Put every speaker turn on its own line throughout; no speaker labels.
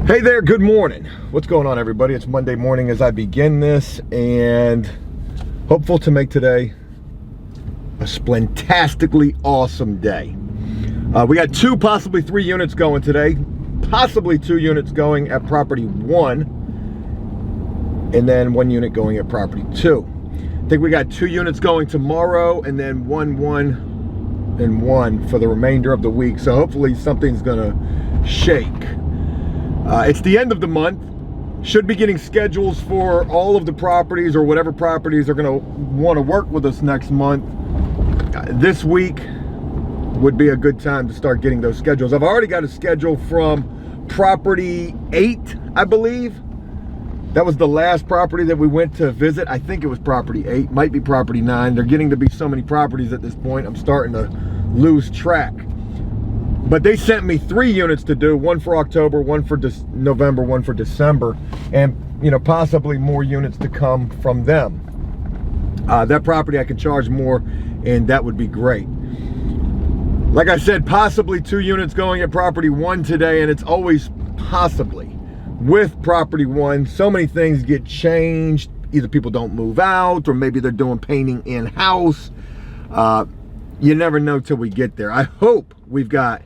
Hey there, good morning. What's going on, everybody? It's Monday morning as I begin this, and hopeful to make today a splentastically awesome day. We got 2, possibly 3 units going today, possibly 2 units going at property 1, and then 1 unit going at property 2. I think we got 2 units going tomorrow, and then 1, 1, and 1 for the remainder of the week. So hopefully something's gonna shake. It's the end of the month. Should be getting schedules for all of the properties or whatever properties are going to want to work with us next month. This week would be a good time to start getting those schedules. I've already got a schedule from property 8, I believe. That was the last property that we went to visit. I think it was property 8, might be property 9. They're getting to be so many properties at this point, I'm starting to lose track. But they sent me 3 units to do, 1 for October, 1 for November, 1 for December, and possibly more units to come from them. That property I can charge more, and that would be great. Like I said, possibly 2 units going at property 1 today, and it's always possibly. With property 1, so many things get changed. Either people don't move out, or maybe they're doing painting in-house. You never know till we get there. I hope we've got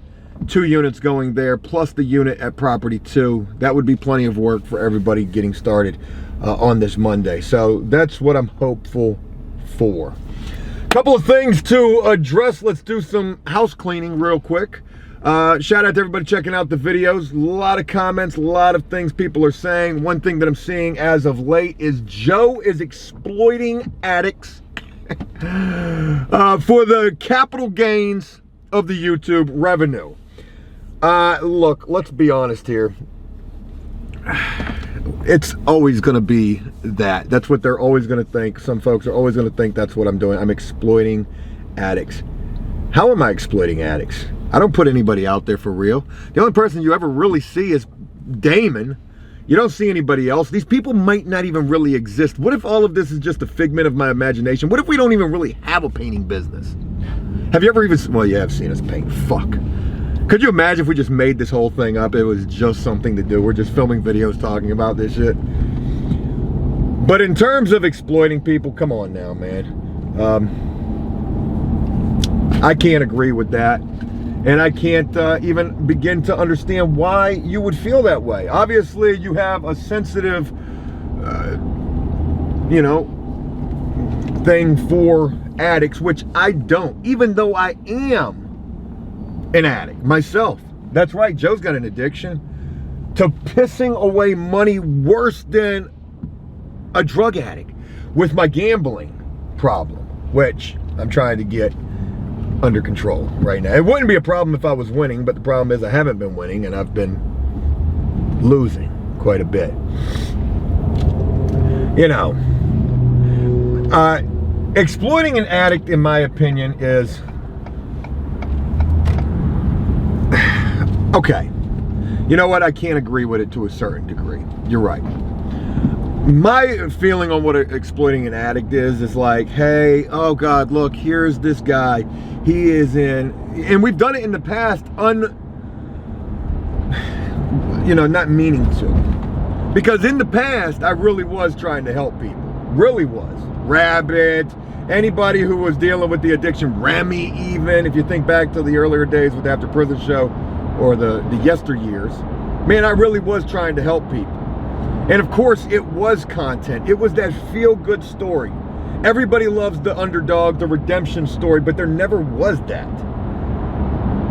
2 units going there, plus the unit at property 2. That would be plenty of work for everybody getting started on this Monday. So that's what I'm hopeful for. Couple of things to address. Let's do some house cleaning real quick. Shout out to everybody checking out the videos. A lot of comments, a lot of things people are saying. One thing that I'm seeing as of late is Joe is exploiting addicts for the capital gains of the YouTube revenue. Look, let's be honest here. It's always going to be that. That's what they're always going to think. Some folks are always going to think that's what I'm doing. I'm exploiting addicts. How am I exploiting addicts? I don't put anybody out there for real. The only person you ever really see is Damon. You don't see anybody else. These people might not even really exist. What if all of this is just a figment of my imagination? What if we don't even really have a painting business? Have you ever even, well, you have seen us paint. Fuck. Could you imagine if we just made this whole thing up? It was just something to do. We're just filming videos talking about this shit. But in terms of exploiting people, come on now, man. I can't agree with that. And I can't even begin to understand why you would feel that way. Obviously, you have a sensitive, thing for addicts, which I don't, even though I am an addict myself. That's right, Joe's got an addiction to pissing away money worse than a drug addict with my gambling problem, which I'm trying to get under control right now. It wouldn't be a problem if I was winning, but the problem is I haven't been winning and I've been losing quite a bit. Exploiting an addict, in my opinion, is okay. You know what? I can't agree with it to a certain degree. You're right. My feeling on what exploiting an addict is like, hey, oh God, look, here's this guy. He is in, and we've done it in the past, not meaning to. Because in the past, I really was trying to help people. Really was. Rabbit, anybody who was dealing with the addiction, Remy even, if you think back to the earlier days with the After Prison show or the yesteryears, man, I really was trying to help people. And of course, it was content. It was that feel-good story. Everybody loves the underdog, the redemption story, but there never was that.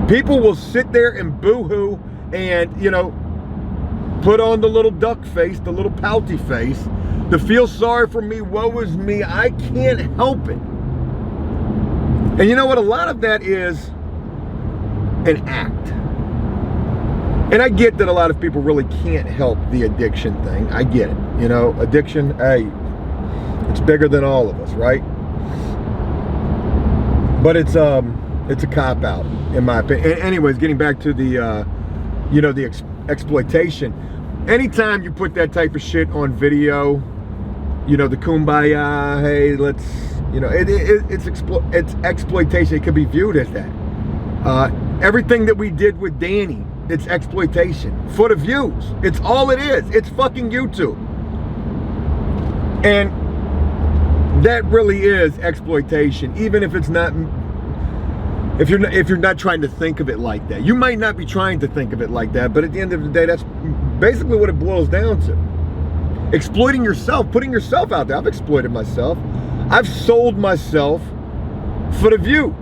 People will sit there and boo-hoo and, put on the little duck face, the little pouty face, to feel sorry for me, woe is me, I can't help it. And you know what? A lot of that is an act. And I get that a lot of people really can't help the addiction thing. I get it. Addiction, hey, it's bigger than all of us, right? But it's a cop-out, in my opinion. Anyways, getting back to the, the exploitation. Anytime you put that type of shit on video, the kumbaya, hey, let's, it's exploitation. It could be viewed as that. Everything that we did with Danny It's exploitation for the views. It's all it is. It's fucking YouTube. And that really is exploitation, even if it's not, if you're not trying to think of it like that. You might not be trying to think of it like that, but at the end of the day, that's basically what it boils down to. Exploiting yourself, putting yourself out there. I've exploited myself. I've sold myself for the views.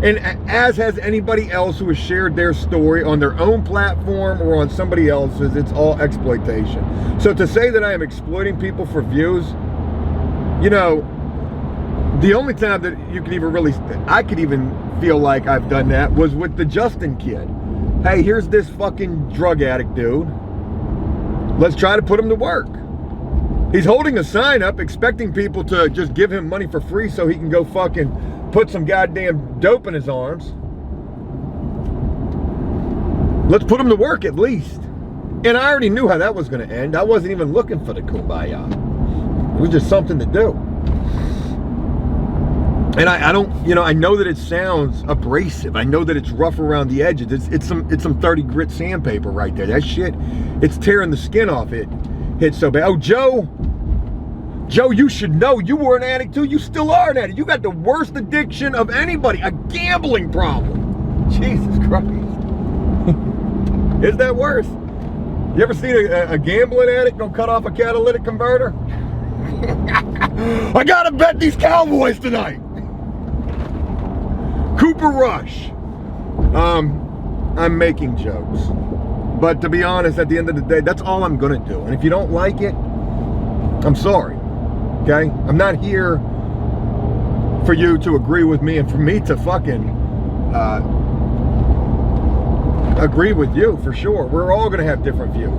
And as has anybody else who has shared their story on their own platform or on somebody else's, it's all exploitation. So to say that I am exploiting people for views, you know, the only time that you can even really, I could even feel like I've done that was with the Justin kid. Hey, here's this fucking drug addict dude. Let's try to put him to work. He's holding a sign up expecting people to just give him money for free so he can go fucking put some goddamn dope in his arms. Let's put him to work at least. And I already knew how that was going to end. I wasn't even looking for the kumbaya. It was just something to do. And I don't, you know, I know that it sounds abrasive. I know that it's rough around the edges. It's some 30 grit sandpaper right there. That shit, it's tearing the skin off it. Hit so bad. Oh, Joe, you should know you were an addict too. You still are an addict. You got the worst addiction of anybody, a gambling problem. Jesus Christ. Is that worse? You ever seen a gambling addict gonna cut off a catalytic converter? I gotta bet these Cowboys tonight. Cooper Rush. I'm making jokes. But to be honest, at the end of the day, that's all I'm gonna do. And if you don't like it, I'm sorry. Okay? I'm not here for you to agree with me and for me to fucking agree with you, for sure. We're all gonna have different views.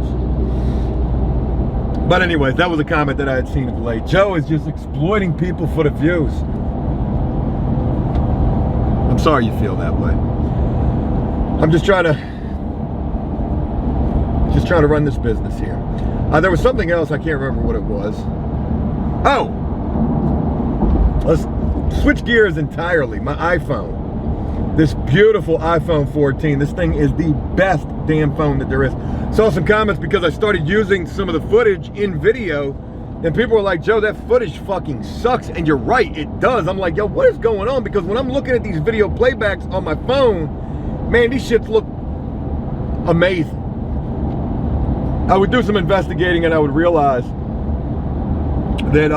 But anyways, that was a comment that I had seen of late. Joe is just exploiting people for the views. I'm sorry you feel that way. I'm just trying to run this business here. There was something else, I can't remember what it was. Oh, let's switch gears entirely. My iPhone, this beautiful iPhone 14. This thing is the best damn phone that there is. Saw some comments because I started using some of the footage in video, and people were like, Joe, that footage fucking sucks. And you're right, it does. I'm like, yo, what is going on? Because when I'm looking at these video playbacks on my phone, man, these shits look amazing. I would do some investigating and I would realize that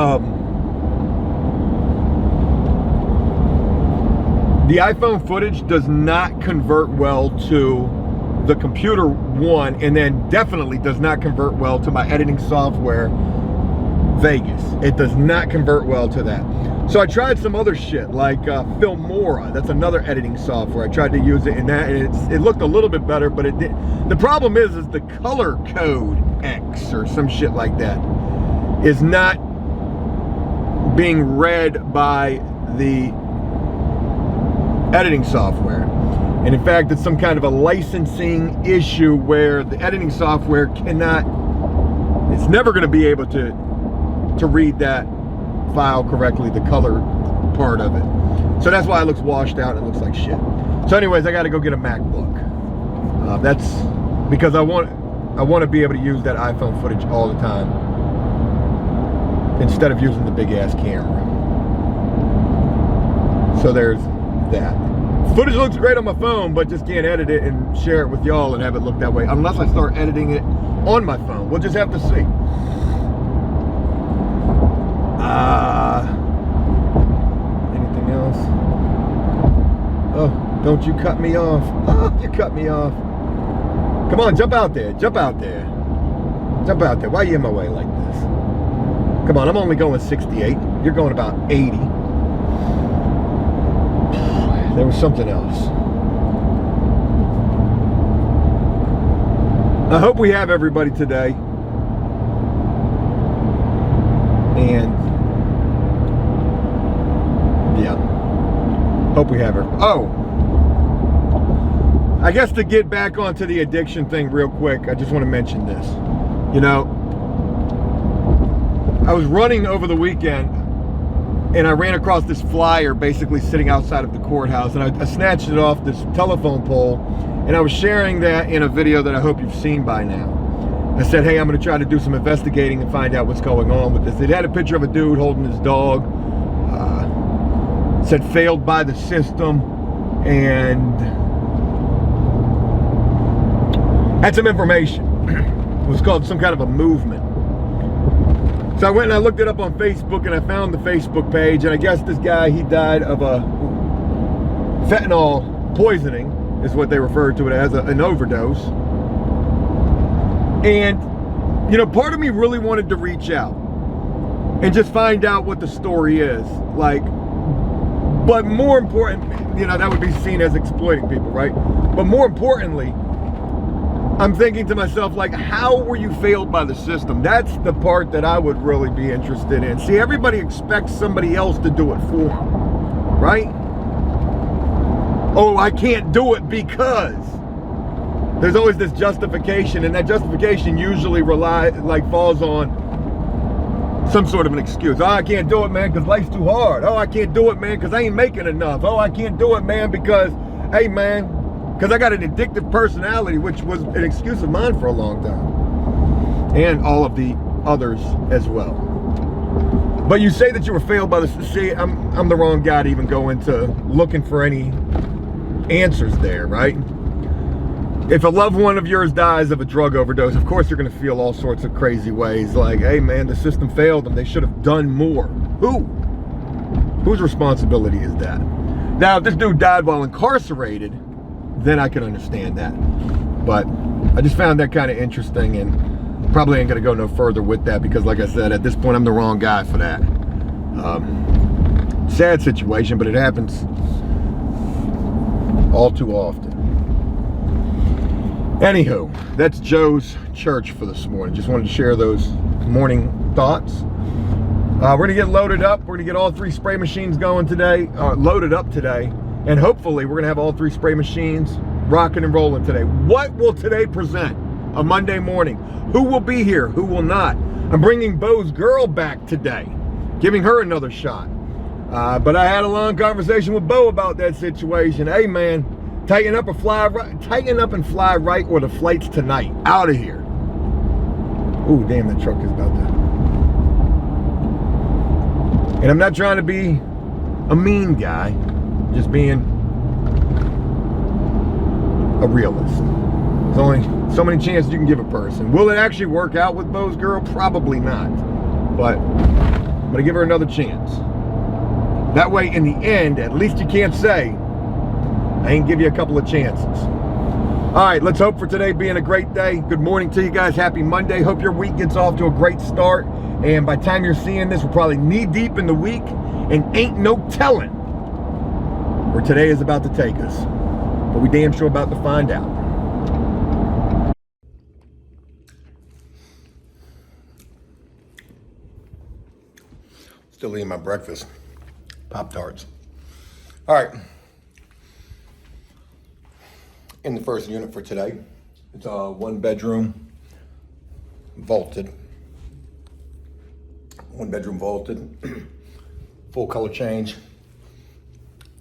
the iPhone footage does not convert well to the computer, one, and then definitely does not convert well to my editing software, Vegas. It does not convert well to that. So I tried some other shit like Filmora. That's another editing software. I tried to use it in that, and it looked a little bit better, but it did. The problem is the color code X or some shit like that is not being read by the editing software. And in fact, it's some kind of a licensing issue where the editing software cannot, it's never going to be able to read that file correctly, the color part of it. So that's why it looks washed out and it looks like shit. So anyways, I got to go get a MacBook. That's because I want to be able to use that iPhone footage all the time instead of using the big ass camera. So there's that. Footage looks great on my phone, but just can't edit it and share it with y'all and have it look that way unless I start editing it on my phone. We'll just have to see. Anything else? Oh, don't you cut me off. Oh, you cut me off. Come on, jump out there. Jump out there. Jump out there. Why are you in my way like this? Come on, I'm only going 68. You're going about 80. There was something else. I hope we have everybody today. And yeah, hope we have her. Oh, I guess to get back onto the addiction thing real quick, I just want to mention this. You know, I was running over the weekend and I ran across this flyer basically sitting outside of the courthouse, and I snatched it off this telephone pole, And I was sharing that in a video that I hope you've seen by now. I said, hey, I'm gonna try to do some investigating and find out what's going on with this. It had a picture of a dude holding his dog. Said failed by the system, and had some information. It was called some kind of a movement. So I went and I looked it up on Facebook, and I found the Facebook page, and I guess this guy, he died of a fentanyl poisoning, is what they refer to it as, an overdose. And, you know, part of me really wanted to reach out and just find out what the story is. Like, but more important, you know, that would be seen as exploiting people, right? But more importantly, I'm thinking to myself, like, how were you failed by the system? That's the part that I would really be interested in. See, everybody expects somebody else to do it for them, right? Oh, I can't do it because. There's always this justification, and that justification usually falls on some sort of an excuse. Oh, I can't do it, man, because life's too hard. Oh, I can't do it, man, because I ain't making enough. Oh, I can't do it, man, because, hey, man, because I got an addictive personality, which was an excuse of mine for a long time. And all of the others as well. But you say that you were failed by the... See, I'm the wrong guy to even go into looking for any answers there, right? If a loved one of yours dies of a drug overdose, of course you're going to feel all sorts of crazy ways. Like, hey, man, the system failed them. They should have done more. Who? Whose responsibility is that? Now, if this dude died while incarcerated, then I can understand that. But I just found that kind of interesting, and probably ain't going to go no further with that because, like I said, at this point, I'm the wrong guy for that. Sad situation, but it happens all too often. Anywho, that's Joe's church for this morning. Just wanted to share those morning thoughts. We're gonna get loaded up. We're gonna get all 3 spray machines going today, loaded up today. And hopefully we're gonna have all 3 spray machines rocking and rolling today. What will today present? A Monday morning. Who will be here? Who will not? I'm bringing Bo's girl back today, giving her another shot. But I had a long conversation with Bo about that situation. Hey, man, tighten up and fly right, or the flight's tonight. Out of here. Ooh, damn, that truck is about to. And I'm not trying to be a mean guy, just being a realist. There's only so many chances you can give a person. Will it actually work out with Bo's girl? Probably not. But I'm gonna give her another chance. That way, in the end, at least you can't say, I ain't give you a couple of chances. All right, let's hope for today being a great day. Good morning to you guys. Happy Monday. Hope your week gets off to a great start. And by the time you're seeing this, we're probably knee deep in the week, and ain't no telling where today is about to take us. But we damn sure about to find out. Still eating my breakfast. Pop-Tarts. All right. In the first unit for today, it's a 1-bedroom vaulted. 1-bedroom vaulted. Full color change.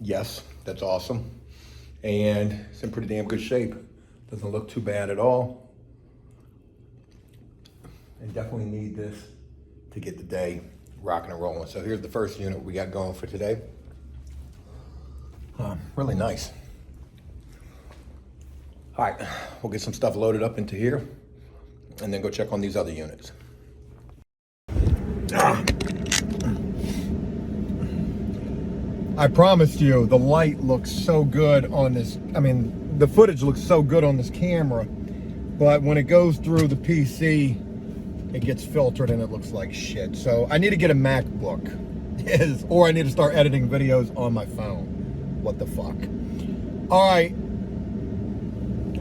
Yes, that's awesome. And it's in pretty damn good shape. Doesn't look too bad at all. And definitely need this to get the day rocking and rolling. So here's the first unit we got going for today. Really nice. All right, we'll get some stuff loaded up into here and then go check on these other units. I promised you the light looks so good on this. I mean, the footage looks so good on this camera, but when it goes through the PC, it gets filtered and it looks like shit. So I need to get a MacBook, or I need to start editing videos on my phone. What the fuck? All right.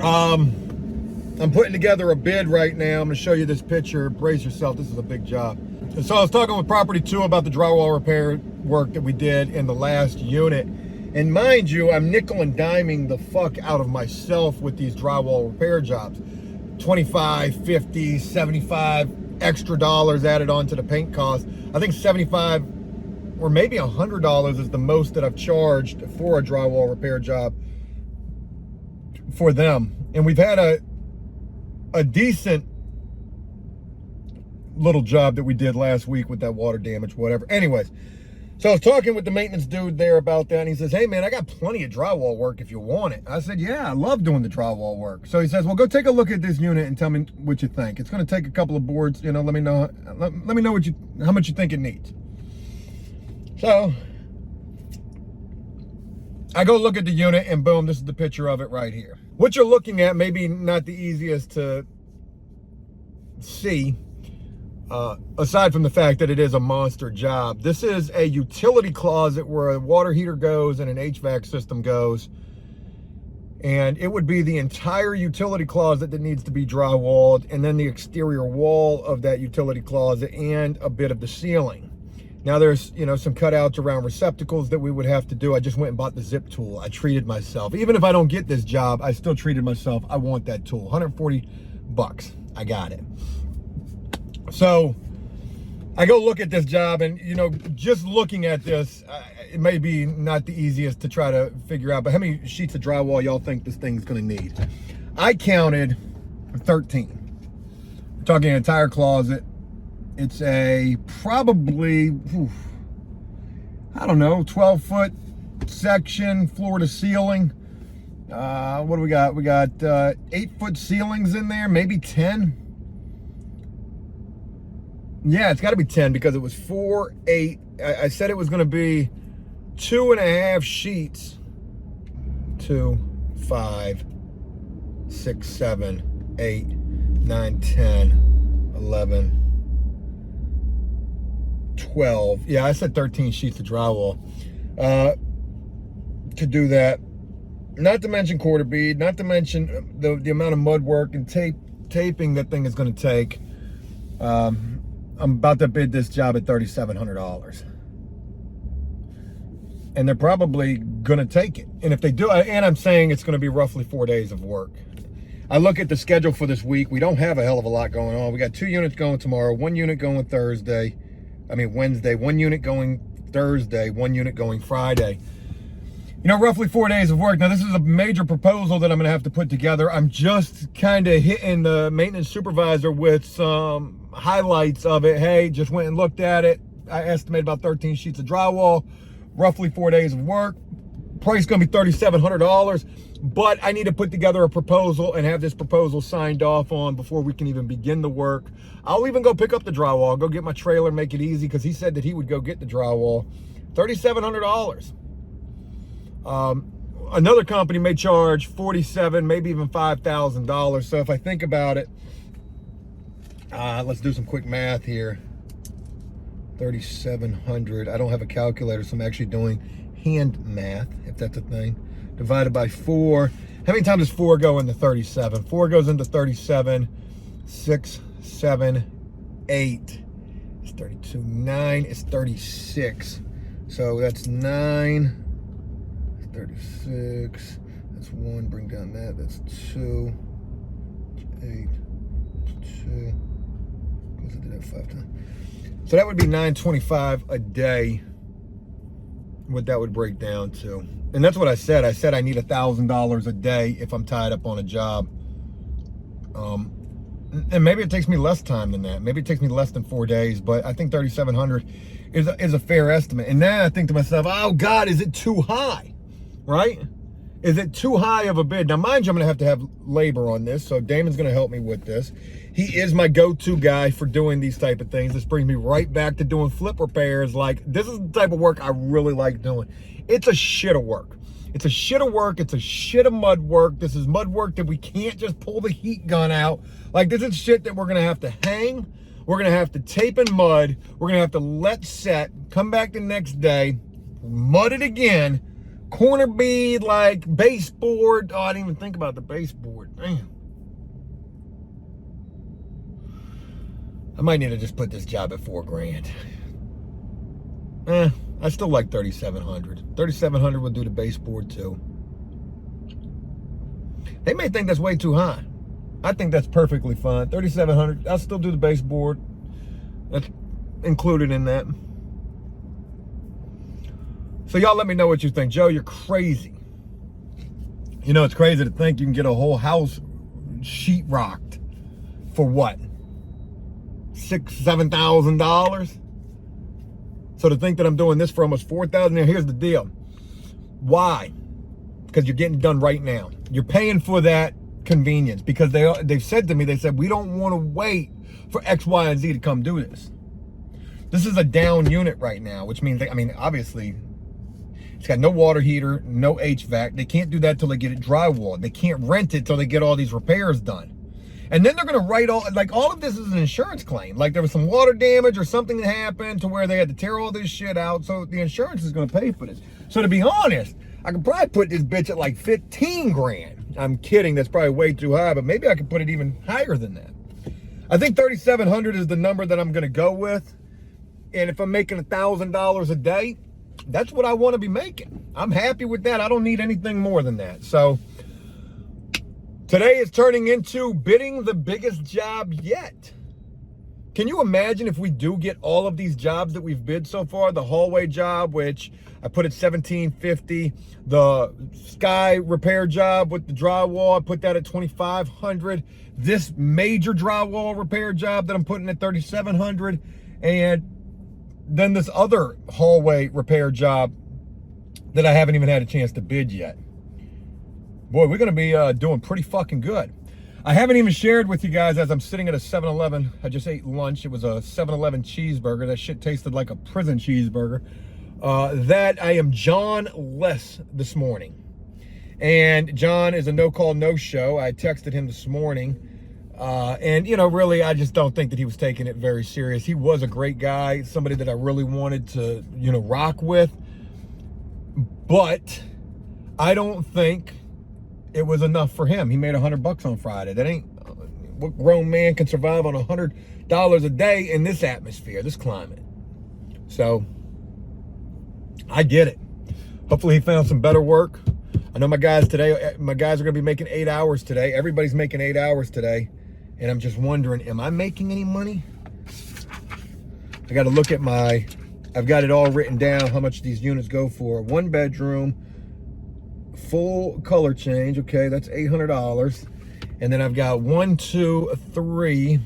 I'm putting together a bid right now. I'm gonna show you this picture. Brace yourself, this is a big job. And so I was talking with Property 2 about the drywall repair work that we did in the last unit. And mind you, I'm nickel and diming the fuck out of myself with these drywall repair jobs. 25, 50, 75 extra dollars added on to the paint cost. I think 75 or maybe $100 is the most that I've charged for a drywall repair job for them. And we've had a decent little job that we did last week with that water damage, whatever. Anyways, so I was talking with the maintenance dude there about that, and he says, hey man, I got plenty of drywall work if you want it. I said, yeah, I love doing the drywall work. So he says, well, go take a look at this unit and tell me what you think. It's going to take a couple of boards, you know, let me know how much you think it needs. So I go look at the unit, and boom, this is the picture of it right here. What you're looking at, maybe not the easiest to see, aside from the fact that it is a monster job. This is a utility closet where a water heater goes and an HVAC system goes. And it would be the entire utility closet that needs to be drywalled, and then the exterior wall of that utility closet and a bit of the ceiling. Now there's, you know, some cutouts around receptacles that we would have to do. I just went and bought the zip tool. I treated myself. Even if I don't get this job, I still treated myself. I want that tool. 140 bucks. I got it. So I go look at this job, and, you know, just looking at this, it may be not the easiest to try to figure out, but how many sheets of drywall y'all think this thing's gonna need? I counted 13. We're talking an entire closet. It's a probably, I don't know, 12-foot section, floor to ceiling. What do we got? We got 8-foot ceilings in there, maybe 10. Yeah, it's got to be 10 because it was 4, 8. I said it was going to be 2.5 sheets. 2, 5, 6, 7, 8, 9, 10, 11, 12. Yeah, I said 13 sheets of drywall to do that. Not to mention quarter bead, not to mention the amount of mud work and taping that thing is going to take. I'm about to bid this job at $3,700. And they're probably going to take it. And if they do, and I'm saying it's going to be roughly 4 days of work. I look at the schedule for this week. We don't have a hell of a lot going on. We got 2 units going tomorrow, 1 unit going Wednesday, 1 unit going Thursday, 1 unit going Friday. You know, roughly 4 days of work. Now, this is a major proposal that I'm going to have to put together. I'm just kind of hitting the maintenance supervisor with some highlights of it. Hey, just went and looked at it. I estimate about 13 sheets of drywall, roughly 4 days of work. Price going to be $3,700, but I need to put together a proposal and have this proposal signed off on before we can even begin the work. I'll even go pick up the drywall, I'll go get my trailer, make it easy, because he said that he would go get the drywall. $3,700. Another company may charge $47,000, maybe even $5,000. So if I think about it, let's do some quick math here. 3,700. I don't have a calculator, so I'm actually doing hand math, if that's a thing. Divided by 4. How many times does 4 go into 37? 4 goes into 37. 6, 7, 8. It's 32. 9 is 36. So that's 9. 36. That's 1. Bring down that. That's 2. 8. 2. Because I did that 5 times. So that would be $925 a day. What that would break down to. And that's what I said. I said I need $1,000 a day if I'm tied up on a job. And maybe it takes me less time than that. Maybe it takes me less than 4 days, but I think $3,700 is a fair estimate. And now I think to myself, oh God, is it too high? Right? Is it too high of a bid? Now, mind you, I'm going to have labor on this, so Damon's going to help me with this. He is my go-to guy for doing these type of things. This brings me right back to doing flip repairs. Like, this is the type of work I really like doing. It's a shit of work. It's a shit of work. It's a shit of mud work. This is mud work that we can't just pull the heat gun out. Like, this is shit that we're going to have to hang. We're going to have to tape in mud. We're going to have to let set, come back the next day, mud it again, corner bead, like baseboard. Oh, I didn't even think about the baseboard. Damn. I might need to just put this job at $4,000. I still like 3,700. 3,700 will do the baseboard too. They may think that's way too high. I think that's perfectly fine. 3,700. I'll still do the baseboard. That's included in that. So y'all let me know what you think. Joe, you're crazy. You know, it's crazy to think you can get a whole house sheetrocked for what? $7,000? So to think that I'm doing this for almost $4,000, here's the deal. Why? Because you're getting done right now. You're paying for that convenience because they've said to me, they said, we don't want to wait for X, Y, and Z to come do this. This is a down unit right now, which means, obviously, it's got no water heater, no HVAC. They can't do that till they get it drywalled. They can't rent it till they get all these repairs done. And then they're going to write all of this is an insurance claim. Like there was some water damage or something that happened to where they had to tear all this shit out. So the insurance is going to pay for this. So to be honest, I could probably put this bitch at like 15 grand. I'm kidding. That's probably way too high, but maybe I could put it even higher than that. I think 3,700 is the number that I'm going to go with. And if I'm making $1,000 a day, that's what I want to be making. I'm happy with that. I don't need anything more than that. So today is turning into bidding the biggest job yet. Can you imagine if we do get all of these jobs that we've bid so far? The hallway job, which I put at $1,750. The sky repair job with the drywall, I put that at $2,500. This major drywall repair job that I'm putting at $3,700. And then this other hallway repair job that I haven't even had a chance to bid yet. Boy, we're going to be doing pretty fucking good. I haven't even shared with you guys as I'm sitting at a 7-Eleven. I just ate lunch. It was a 7-Eleven cheeseburger. That shit tasted like a prison cheeseburger. That I am John-less this morning. And John is a no-call, no-show. I texted him this morning. And, really, I just don't think that he was taking it very serious. He was a great guy, somebody that I really wanted to, rock with. But I don't think it was enough for him. He made $100 on Friday. That ain't what grown man can survive on $100 a day in this atmosphere, this climate. So I get it. Hopefully he found some better work. I know my guys are going to be making 8 hours today. Everybody's making 8 hours today. And I'm just wondering, am I making any money? I got to look at I've got it all written down, how much these units go for. 1 bedroom, full color change. Okay, that's $800. And then I've got 1, 2, 3.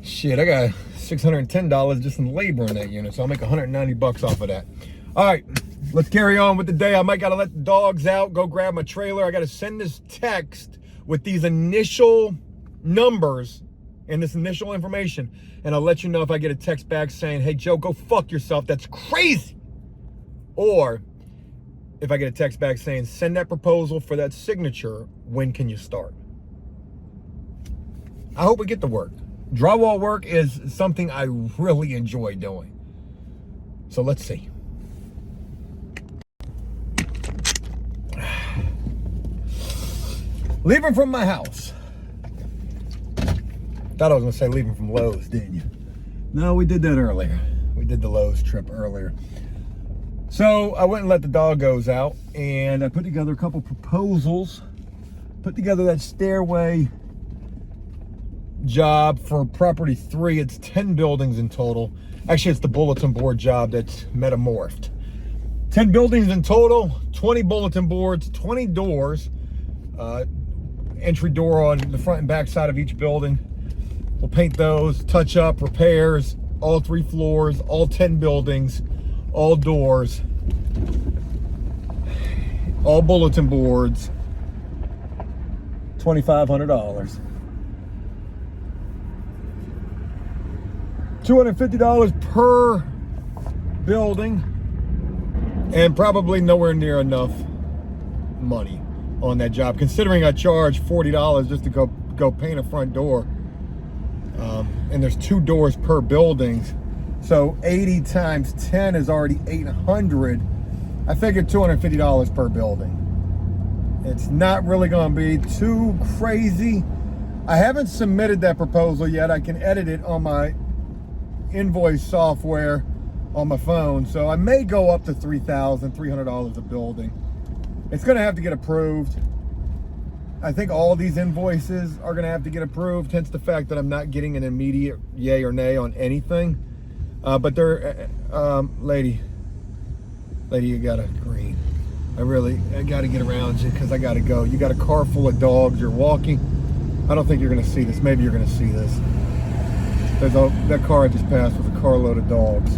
Shit, I got $610 just in labor in that unit. So I'll make $190 off of that. All right, let's carry on with the day. I might got to let the dogs out, go grab my trailer. I got to send this text with these initial numbers and this initial information, and I'll let you know if I get a text back saying, hey Joe, go fuck yourself, that's crazy, or if I get a text back saying, send that proposal for that signature, when can you start? I hope we get the work. Drywall work is something I really enjoy doing, so let's see. Leaving from my house. Thought I was going to say leaving from Lowe's, didn't you? No, we did that earlier. We did the Lowe's trip earlier. So I went and let the doggos out, and I put together a couple proposals. Put together that stairway job for property 3. It's 10 buildings in total. Actually, it's the bulletin board job that's metamorphed. 10 buildings in total, 20 bulletin boards, 20 doors. Entry door on the front and back side of each building. We'll paint those, touch up, repairs, all 3 floors, all 10 buildings, all doors, all bulletin boards, $2,500. $250 per building, and probably nowhere near enough money on that job, considering I charge $40 just to go paint a front door. And there's 2 doors per building, so 80 times 10 is already 800. I figured $250 per building. It's not really going to be too crazy. I haven't submitted that proposal yet. I can edit it on my invoice software on my phone, so I may go up to $3,300 a building. It's going to have to get approved. I think all of these invoices are going to have to get approved, hence the fact that I'm not getting an immediate yay or nay on anything. But they're, lady, you got a green. I got to get around you because I got to go. You got a car full of dogs. You're walking. I don't think you're going to see this. Maybe you're going to see this. That car I just passed was a carload of dogs.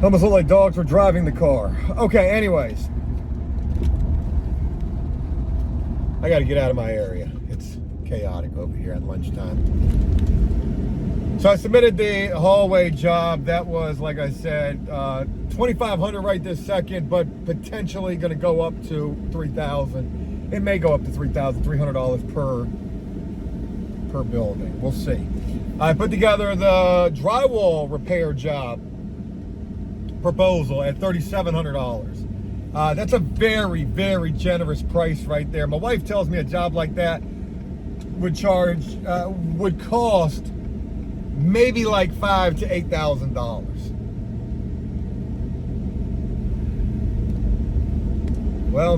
Almost looked like dogs were driving the car. Okay, anyways. I got to get out of my area. It's chaotic over here at lunchtime. So I submitted the hallway job. That was, like I said, $2,500 right this second, but potentially going to go up to $3,000. It may go up to $3,300 per building. We'll see. I put together the drywall repair job proposal at $3,700. That's a very, very generous price right there. My wife tells me a job like that would cost maybe like $5,000 to $8,000. Well,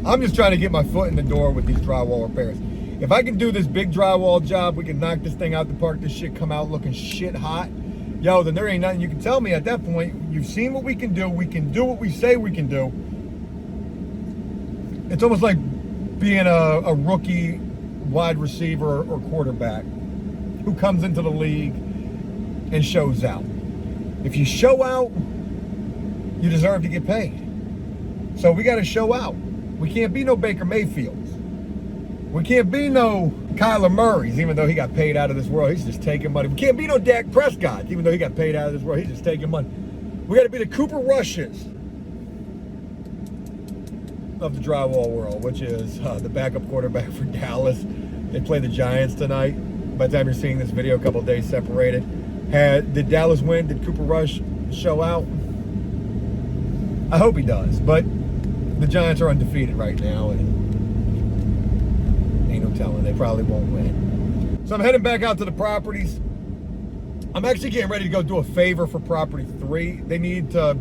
I'm just trying to get my foot in the door with these drywall repairs. If I can do this big drywall job, we can knock this thing out the park, this shit come out looking shit hot, yo, then there ain't nothing you can tell me at that point. You've seen what we can do what we say we can do. It's almost like being a rookie wide receiver or quarterback who comes into the league and shows out. If you show out, you deserve to get paid. So we got to show out. We can't be no Baker Mayfields. We can't be no Kyler Murrays, even though he got paid out of this world. He's just taking money. We can't be no Dak Prescott, even though he got paid out of this world. He's just taking money. We got to be the Cooper Rushes of the drywall world, which is the backup quarterback for Dallas. They play the Giants tonight. By the time you're seeing this video, a couple of days separated. Did Dallas win? Did Cooper Rush show out? I hope he does, but the Giants are undefeated right now, and ain't no telling. They probably won't win. So I'm heading back out to the properties. I'm actually getting ready to go do a favor for property 3. They need a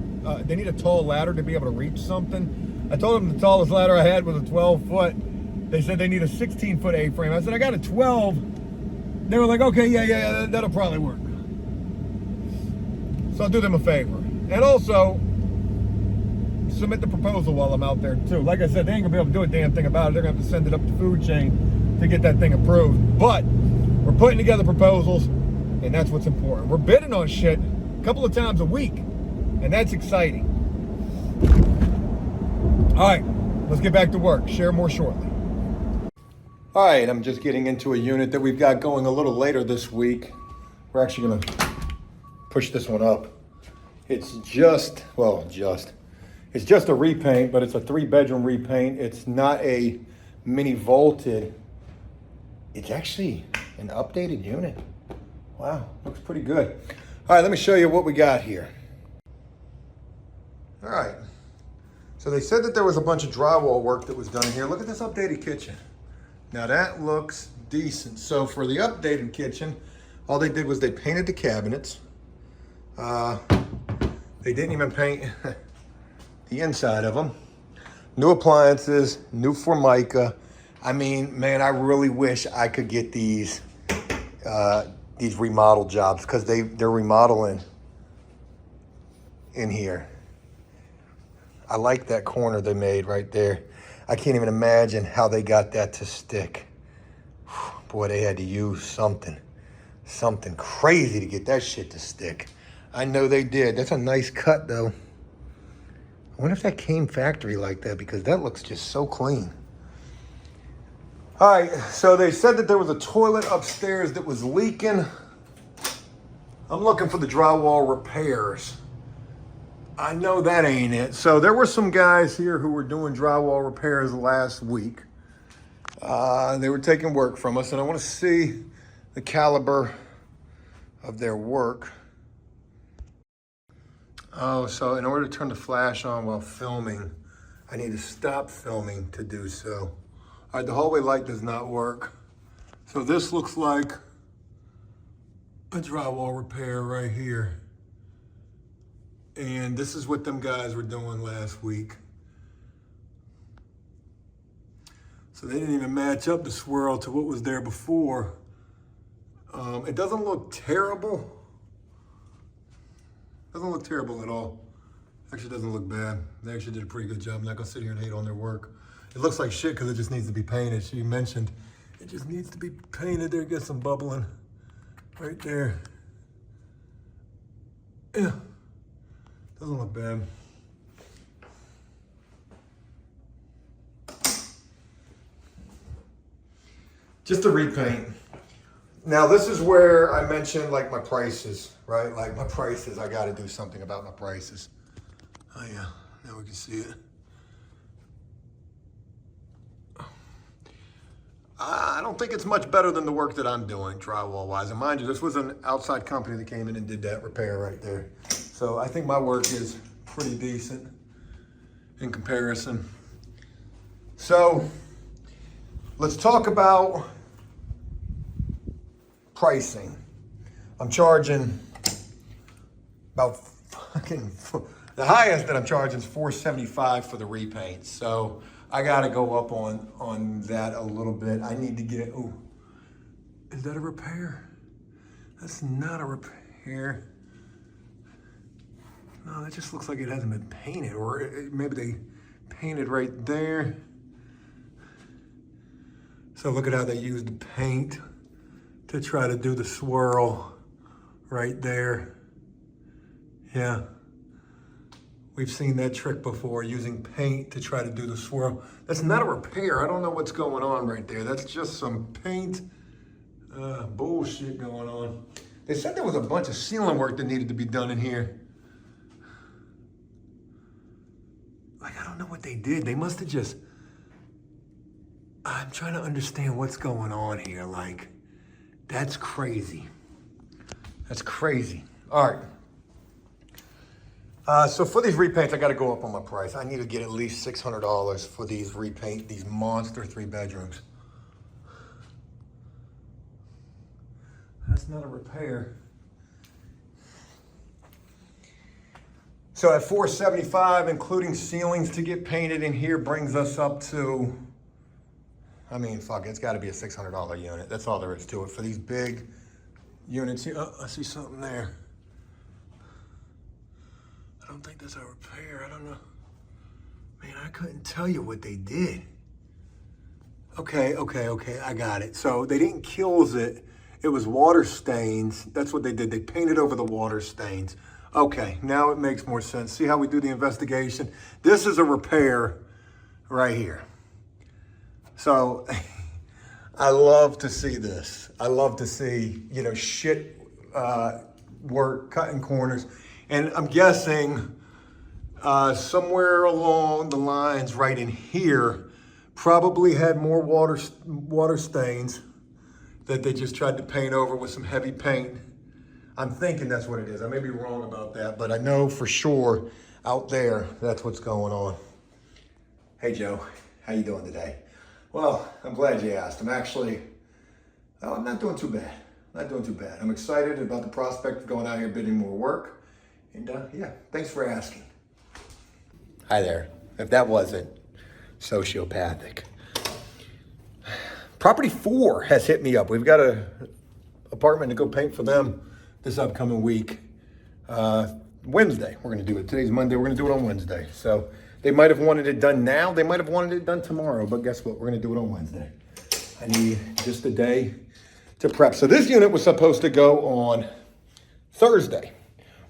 tall ladder to be able to reach something. I told them the tallest ladder I had was a 12-foot. They said they need a 16-foot A-frame. I said, I got a 12. They were like, okay, yeah, that'll probably work. So I'll do them a favor. And also, submit the proposal while I'm out there, too. Like I said, they ain't going to be able to do a damn thing about it. They're going to have to send it up the food chain to get that thing approved. But we're putting together proposals, and that's what's important. We're bidding on shit a couple of times a week, and that's exciting. All right, let's get back to work. Share more shortly. All right, I'm just getting into a unit that we've got going a little later this week. We're actually gonna push this one up. It's just a repaint, but it's a 3-bedroom repaint. It's not a mini vaulted. It's actually an updated unit. Wow, looks pretty good. All right, let me show you what we got here. All right. So they said that there was a bunch of drywall work that was done in here. Look at this updated kitchen. Now that looks decent. So for the updated kitchen, all they did was they painted the cabinets. They didn't even paint the inside of them. New appliances, new Formica. I mean, man, I really wish I could get these remodel jobs because they're remodeling in here. I like that corner they made right there. I can't even imagine how they got that to stick. Boy, they had to use something crazy to get that shit to stick. I know they did. That's a nice cut though. I wonder if that came factory like that because that looks just so clean. All right, so they said that there was a toilet upstairs that was leaking. I'm looking for the drywall repairs. I know that ain't it. So there were some guys here who were doing drywall repairs last week. They were taking work from us, and I want to see the caliber of their work. Oh, so in order to turn the flash on while filming, I need to stop filming to do so. All right, the hallway light does not work. So this looks like a drywall repair right here. And this is what them guys were doing last week. So they didn't even match up the swirl to what was there before. It doesn't look terrible. Doesn't look terrible at all. Actually doesn't look bad. They actually did a pretty good job. I'm not gonna sit here and hate on their work. It looks like shit because it just needs to be painted. She mentioned it just needs to be painted. There, get some bubbling right there. Yeah, doesn't look bad. Just a repaint. Now this is where I mentioned like my prices, right? Like my prices, I gotta do something about my prices. Oh yeah, now we can see it. I don't think it's much better than the work that I'm doing drywall-wise. And mind you, this was an outside company that came in and did that repair right there. So I think my work is pretty decent in comparison. So let's talk about pricing. I'm charging about the highest that I'm charging is $475 for the repaint. So I gotta go up on that a little bit. I need to get, oh, is that a repair? That's not a repair. No, that just looks like it hasn't been painted, or maybe they painted right there. So look at how they used the paint to try to do the swirl right there. Yeah. We've seen that trick before, using paint to try to do the swirl. That's not a repair. I don't know what's going on right there. That's just some paint bullshit going on. They said there was a bunch of ceiling work that needed to be done in here. Like, I don't know what they did. They must have just, I'm trying to understand what's going on here. Like, that's crazy. That's crazy. All right. So for these repaints, I got to go up on my price. I need to get at least $600 for these repaint, these monster 3 bedrooms. That's not a repair. So at $475, including ceilings to get painted in here, brings us up to, I mean, fuck, it's got to be a $600 unit. That's all there is to it for these big units here. Oh, I see something there. I don't think that's a repair. I don't know. Man, I couldn't tell you what they did. Okay, I got it. So they didn't kills it. It was water stains. That's what they did. They painted over the water stains. Okay, now it makes more sense. See how we do the investigation? This is a repair right here. So I love to see this. I love to see, you know, shit work, cutting corners. And I'm guessing somewhere along the lines right in here probably had more water stains that they just tried to paint over with some heavy paint. I'm thinking that's what it is. I may be wrong about that, but I know for sure out there that's what's going on. Hey Joe, how you doing today? Well, I'm glad you asked. I'm not doing too bad. Not doing too bad. I'm excited about the prospect of going out here bidding more work. And yeah, thanks for asking. Hi there, if that wasn't sociopathic. Property 4 has hit me up. We've got an apartment to go paint for them this upcoming week. Wednesday, we're gonna do it. Today's Monday, we're gonna do it on Wednesday. So they might have wanted it done now, they might have wanted it done tomorrow, but guess what? We're gonna do it on Wednesday. I need just a day to prep. So this unit was supposed to go on Thursday.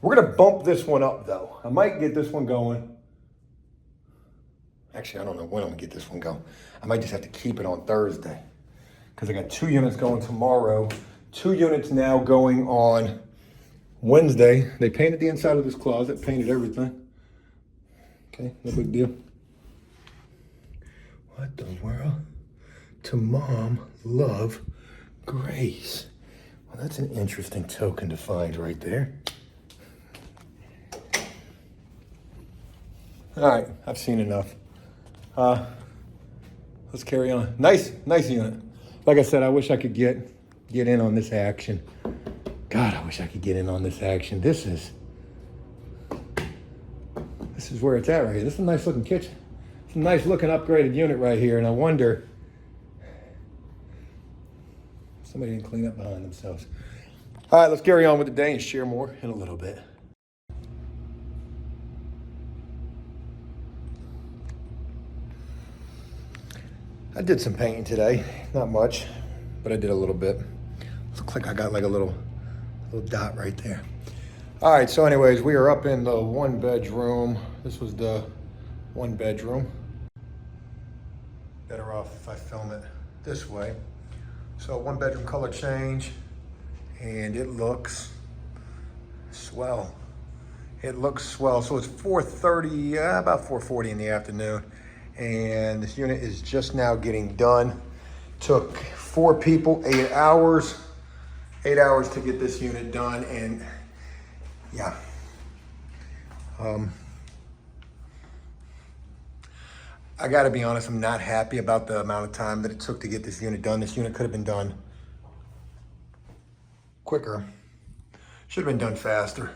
We're gonna bump this one up though. I might get this one going. Actually, I don't know when I'm gonna get this one going. I might just have to keep it on Thursday because I got 2 units going tomorrow, 2 units now going on Wednesday. They painted the inside of this closet, painted everything. Okay, no big deal. What the world? To Mom, love, Grace. Well, that's an interesting token to find right there. All right, I've seen enough. Let's carry on. Nice unit. Like I said, I wish I could get in on this action. God, I wish I could get in on this action. This is where it's at right here. This is a nice looking kitchen. It's a nice looking upgraded unit right here. And I wonder, somebody didn't clean up behind themselves. All right, let's carry on with the day and share more in a little bit. I did some painting today, not much, but I did a little bit. Looks like I got like a little dot right there. All right, so anyways, we are up in the 1-bedroom. This was the 1-bedroom. Better off if I film it this way. So 1-bedroom color change, and it looks swell. It looks swell. So it's 4:30, about 4:40 in the afternoon, and this unit is just now getting done. Took 4 people, 8 hours. 8 hours to get this unit done, and yeah. I gotta be honest, I'm not happy about the amount of time that it took to get this unit done. This unit could have been done quicker. Should have been done faster.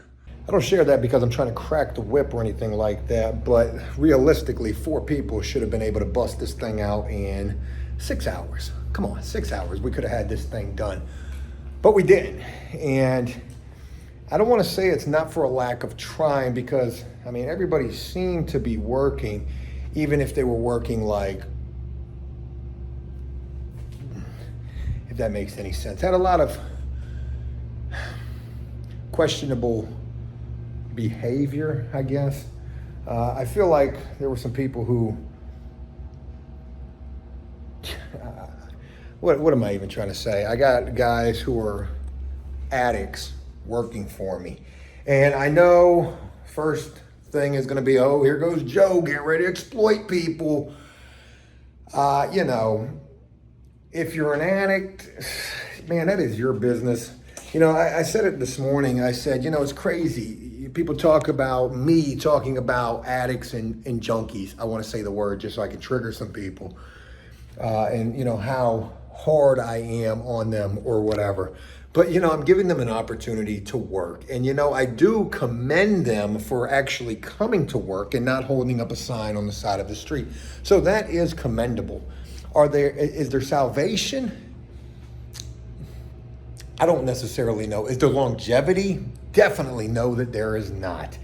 I don't share that because I'm trying to crack the whip or anything like that, but realistically, 4 people should have been able to bust this thing out in 6 hours. Come on, 6 hours. We could have had this thing done, but we didn't. And I don't want to say it's not for a lack of trying, because, I mean, everybody seemed to be working, even if they were working like, if that makes any sense. Had a lot of questionable behavior, I guess. I feel like there were some people who, what am I even trying to say? I got guys who are addicts working for me. And I know first thing is gonna be, oh, here goes Joe, get ready to exploit people. You know, if you're an addict, man, that is your business. You know, I said it this morning. I said, you know, it's crazy. People talk about me talking about addicts and junkies. I want to say the word just so I can trigger some people. And, you know, how hard I am on them or whatever. But, you know, I'm giving them an opportunity to work. And, you know, I do commend them for actually coming to work and not holding up a sign on the side of the street. So that is commendable. Is there salvation? I don't necessarily know. Is there longevity? Definitely know that there is not.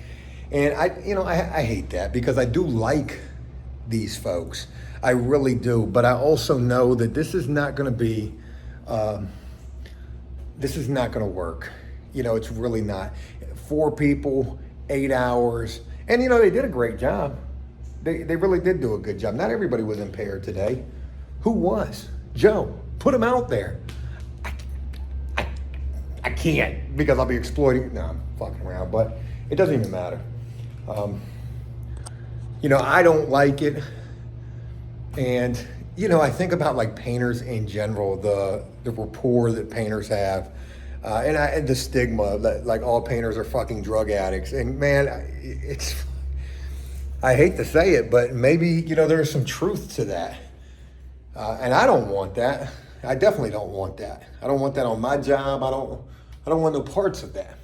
And I hate that, because I do like these folks. I really do. But I also know that this is not going to be, this is not going to work. You know, it's really not. 4 people, 8 hours. And, you know, they did a great job. They really did do a good job. Not everybody was impaired today. Who was? Joe, put him out there. I can't, because I'll be exploiting. No, I'm fucking around, but it doesn't even matter. You know, I don't like it. And, you know, I think about like painters in general, the rapport that painters have, and the stigma that like all painters are fucking drug addicts. And man, I hate to say it, but maybe, you know, there's some truth to that. And I don't want that. I definitely don't want that. I don't want that on my job. I don't want no parts of that.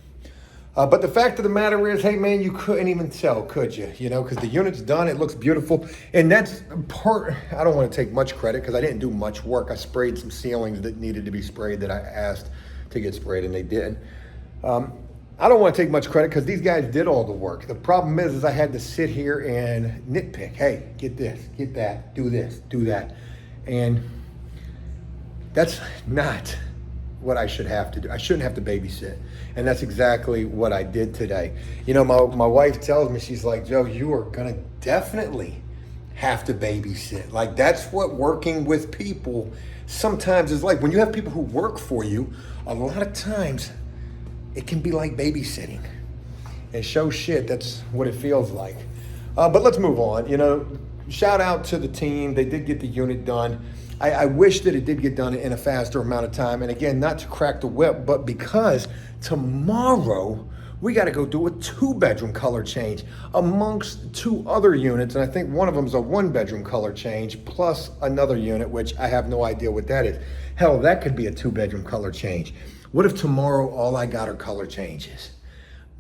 But the fact of the matter is, hey man, you couldn't even tell, could you? You know, because the unit's done, it looks beautiful. And that's part, I don't want to take much credit because I didn't do much work. I sprayed some ceilings that needed to be sprayed that I asked to get sprayed, and they did. I don't want to take much credit because these guys did all the work. The problem is I had to sit here and nitpick. Hey, get this, get that, do this, do that. And that's not what I should have to do. I shouldn't have to babysit. And that's exactly what I did today. You know, my wife tells me, she's like, Joe, you are gonna definitely have to babysit. Like, that's what working with people sometimes is like. When you have people who work for you, a lot of times it can be like babysitting. And show shit, that's what it feels like. But let's move on. You know, shout out to the team. They did get the unit done. I wish that it did get done in a faster amount of time. And again, not to crack the whip, but because tomorrow we got to go do a 2-bedroom color change amongst 2 other units. And I think one of them is a 1-bedroom color change plus another unit, which I have no idea what that is. Hell, that could be a 2-bedroom color change. What if tomorrow all I got are color changes?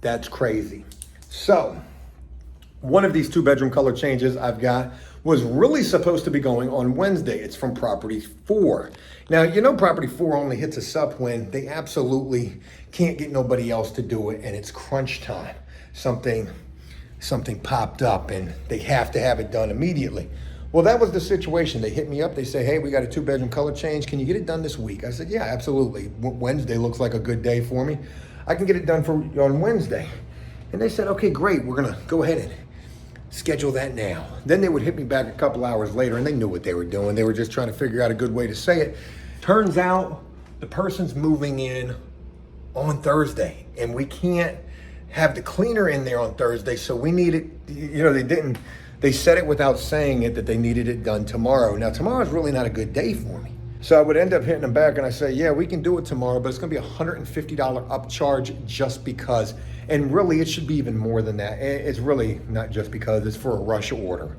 That's crazy. So one of these 2-bedroom color changes I've got was really supposed to be going on Wednesday. It's from property 4. Now, you know, property 4 only hits us up when they absolutely can't get nobody else to do it, and it's crunch time. Something popped up and they have to have it done immediately. Well, that was the situation. They hit me up. They say, hey, we got a 2-bedroom color change. Can you get it done this week? I said, yeah, absolutely. Wednesday looks like a good day for me. I can get it done on Wednesday. And they said, okay, great. We're going to go ahead and schedule that now. Then they would hit me back a couple hours later, and they knew what they were doing. They were just trying to figure out a good way to say it. Turns out the person's moving in on Thursday, and we can't have the cleaner in there on Thursday, so we need it, you know, they said it without saying it that they needed it done tomorrow. Now, tomorrow's really not a good day for me. So I would end up hitting them back and I say, yeah, we can do it tomorrow, but it's gonna be $150 upcharge just because. And really, it should be even more than that. It's really not just because, it's for a rush order.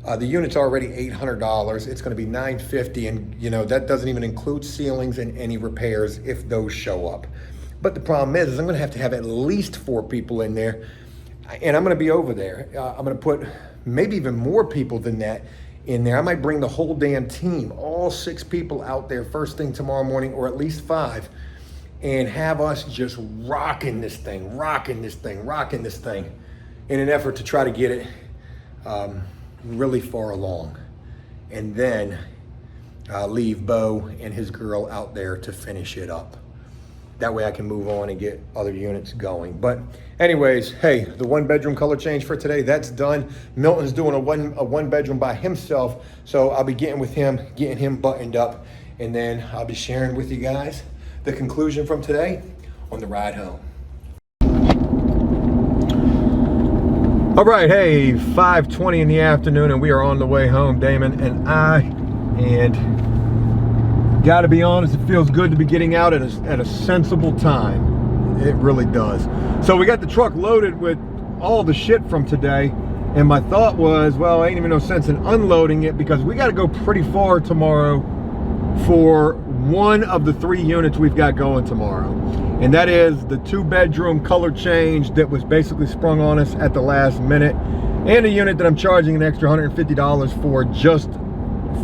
The unit's already $800. It's gonna be $950, and you know, that doesn't even include ceilings and any repairs if those show up. But the problem is I'm gonna have to have at least 4 people in there, and I'm gonna be over there. I'm gonna put maybe even more people than that in there. I might bring the whole damn team, all 6 people out there first thing tomorrow morning, or at least 5, and have us just rocking this thing in an effort to try to get it really far along. And then leave Bo and his girl out there to finish it up. That way I can move on and get other units going. But anyways, hey, the 1-bedroom color change for today, that's done. Milton's doing a one bedroom by himself. So I'll be getting him buttoned up, and then I'll be sharing with you guys the conclusion from today on the ride home. All right, hey, 5:20 in the afternoon, and we are on the way home, Damon and I. And gotta be honest, it feels good to be getting out at a sensible time. It really does. So we got the truck loaded with all the shit from today, and my thought was, well, ain't even no sense in unloading it because we gotta go pretty far tomorrow for one of the 3 units we've got going tomorrow. And that is the 2-bedroom color change that was basically sprung on us at the last minute, and a unit that I'm charging an extra $150 for just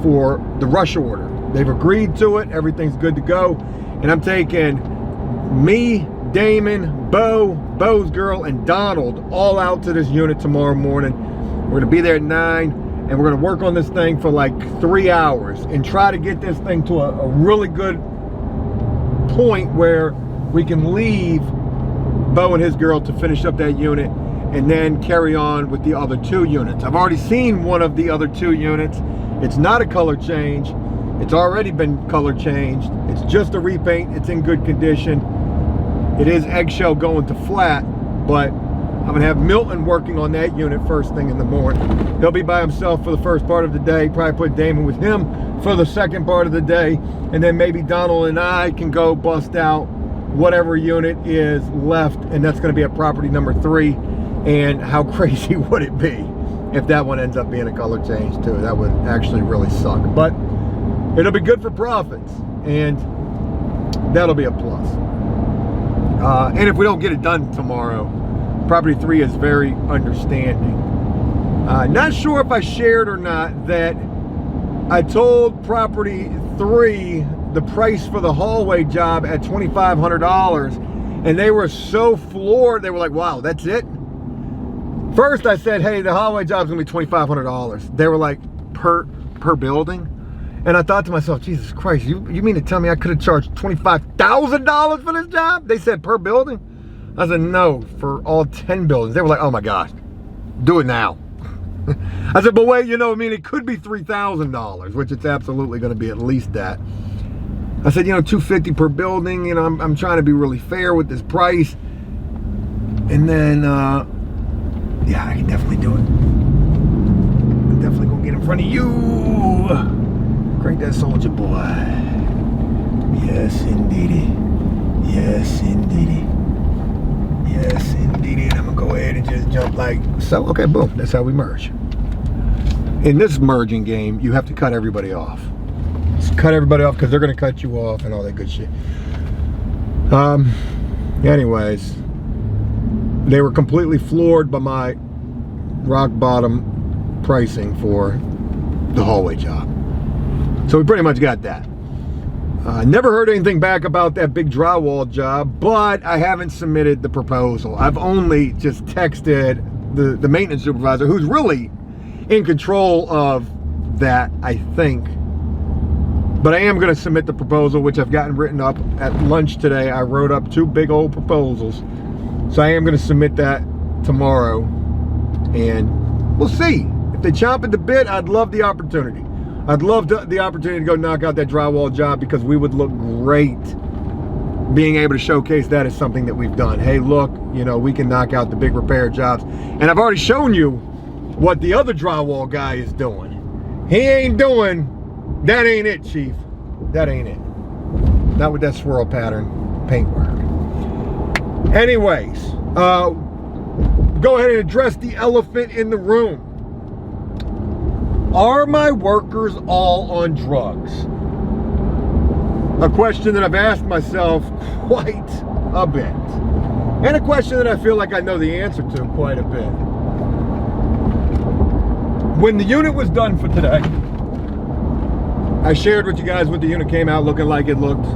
for the rush order. They've agreed to it, everything's good to go, and I'm taking me, Damon, Bo's girl, and Donald all out to this unit tomorrow morning. We're gonna be there at 9, and we're gonna work on this thing for like 3 hours and try to get this thing to a really good point where we can leave Bo and his girl to finish up that unit and then carry on with the other 2 units. I've already seen one of the other 2 units. It's not a color change. It's already been color changed. It's just a repaint. It's in good condition. It is eggshell going to flat, but I'm gonna have Milton working on that unit first thing in the morning. He'll be by himself for the first part of the day, probably put Damon with him for the second part of the day, and then maybe Donald and I can go bust out whatever unit is left, and that's gonna be at property number 3. And how crazy would it be if that one ends up being a color change too? That would actually really suck, but it'll be good for profits, and that'll be a plus. And if we don't get it done tomorrow, property 3 is very understanding. Not sure if I shared or not that I told property 3 the price for the hallway job at $2,500, and they were so floored. They were like, wow, that's it? First I said, hey, the hallway job's gonna be $2,500. They were like, per building? And I thought to myself, Jesus Christ, you mean to tell me I could have charged $25,000 for this job? They said per building? I said, no, for all 10 buildings. They were like, oh my gosh, do it now. I said, but wait, you know, I mean, it could be $3,000, which it's absolutely gonna be at least that. I said, you know, $250 per building, you know, I'm trying to be really fair with this price. And then, yeah, I can definitely do it. I'm definitely gonna get in front of you. Crank that soldier boy. Yes, indeedy. Yes, indeedy. Yes, indeedy. And I'm gonna go ahead and just jump like so. Okay, boom. That's how we merge. In this merging game, you have to cut everybody off. Just cut everybody off because they're gonna cut you off and all that good shit. Anyways, they were completely floored by my rock bottom pricing for the hallway job. So we pretty much got that. Never heard anything back about that big drywall job, but I haven't submitted the proposal. I've only just texted the maintenance supervisor, who's really in control of that, I think. But I am going to submit the proposal, which I've gotten written up. At lunch today, I wrote up 2 big old proposals. So I am going to submit that tomorrow. And we'll see. If they chomp at the bit, I'd love the opportunity. I'd love the opportunity to go knock out that drywall job, because we would look great being able to showcase that as something that we've done. Hey, look, you know, we can knock out the big repair jobs. And I've already shown you what the other drywall guy is doing. He ain't doing, that ain't it, Chief. That ain't it. Not with that swirl pattern paintwork. Anyways, go ahead and address the elephant in the room. Are my workers all on drugs? A question that I've asked myself quite a bit. And a question that I feel like I know the answer to quite a bit. When the unit was done for today, I shared with you guys what the unit came out looking like. It looked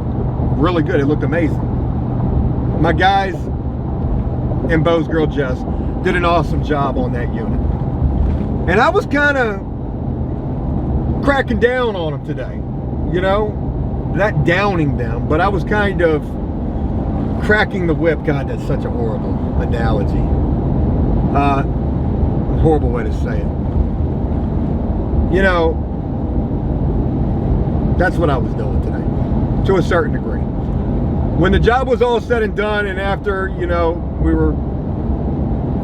really good. It looked amazing. My guys and Bo's girl Jess did an awesome job on that unit. And I was kind of cracking down on them today, you know? Not downing them, but I was kind of cracking the whip. God, that's such a horrible analogy. Horrible way to say it. You know, that's what I was doing today, to a certain degree. When the job was all said and done, and after, you know, we were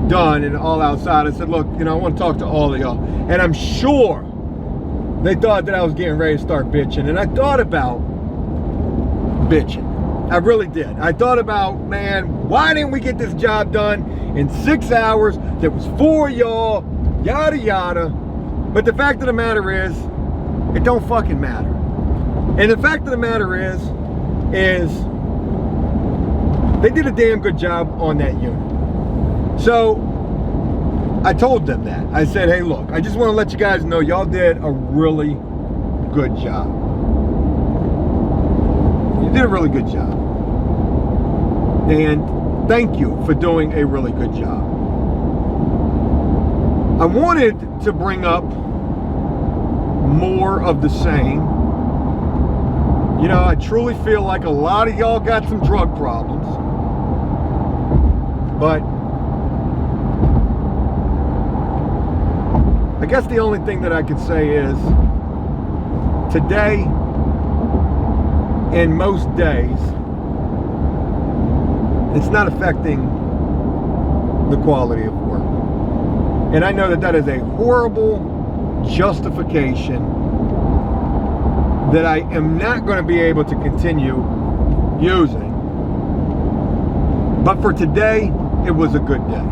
done and all outside, I said, look, you know, I want to talk to all of y'all. And I'm sure they thought that I was getting ready to start bitching. And I thought about bitching. I really did. I thought about, man, why didn't we get this job done in 6 hours? There was 4 y'all, yada yada. But the fact of the matter is, it don't fucking matter. And the fact of the matter is they did a damn good job on that unit. So I told them that. I said, hey, look, I just want to let you guys know y'all did a really good job. You did a really good job. And thank you for doing a really good job. I wanted to bring up more of the same. You know, I truly feel like a lot of y'all got some drug problems. But I guess the only thing that I can say is today and most days, it's not affecting the quality of work. And I know that that is a horrible justification that I am not going to be able to continue using. But for today, it was a good day.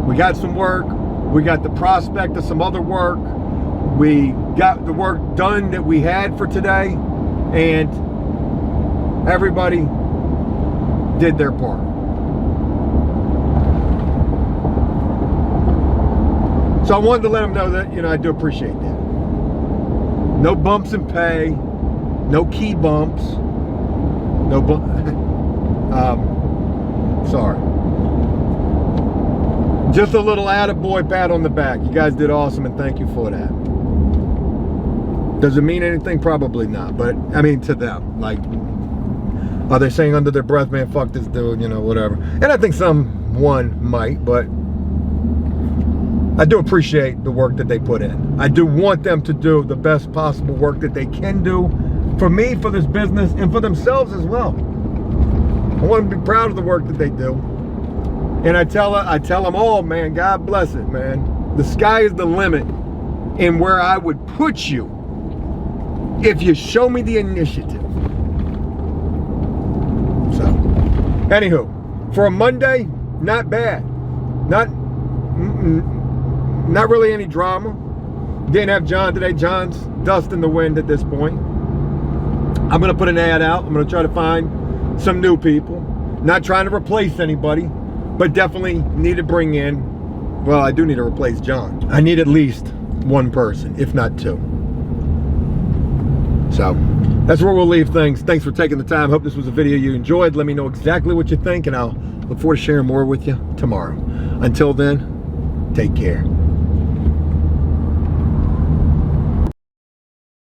We got some work. We got the prospect of some other work. We got the work done that we had for today. And everybody did their part. So I wanted to let them know that, you know, I do appreciate that. No bumps in pay, no key bumps, no sorry. Just a little attaboy pat on the back. You guys did awesome, and thank you for that. Does it mean anything? Probably not, but I mean to them. Like, are they saying under their breath, man, fuck this dude, you know, whatever. And I think someone might, but I do appreciate the work that they put in. I do want them to do the best possible work that they can do for me, for this business, and for themselves as well. I want them to be proud of the work that they do. And I tell them all, man, God bless it, man. The sky is the limit in where I would put you if you show me the initiative. So, anywho, for a Monday, not bad. Not really any drama. Didn't have John today. John's dust in the wind at this point. I'm going to put an ad out. I'm going to try to find some new people. Not trying to replace anybody, but definitely need to bring in, well, I do need to replace John. I need at least one person, if not 2. So that's where we'll leave things. Thanks for taking the time. Hope this was a video you enjoyed. Let me know exactly what you think, and I'll look forward to sharing more with you tomorrow. Until then, take care.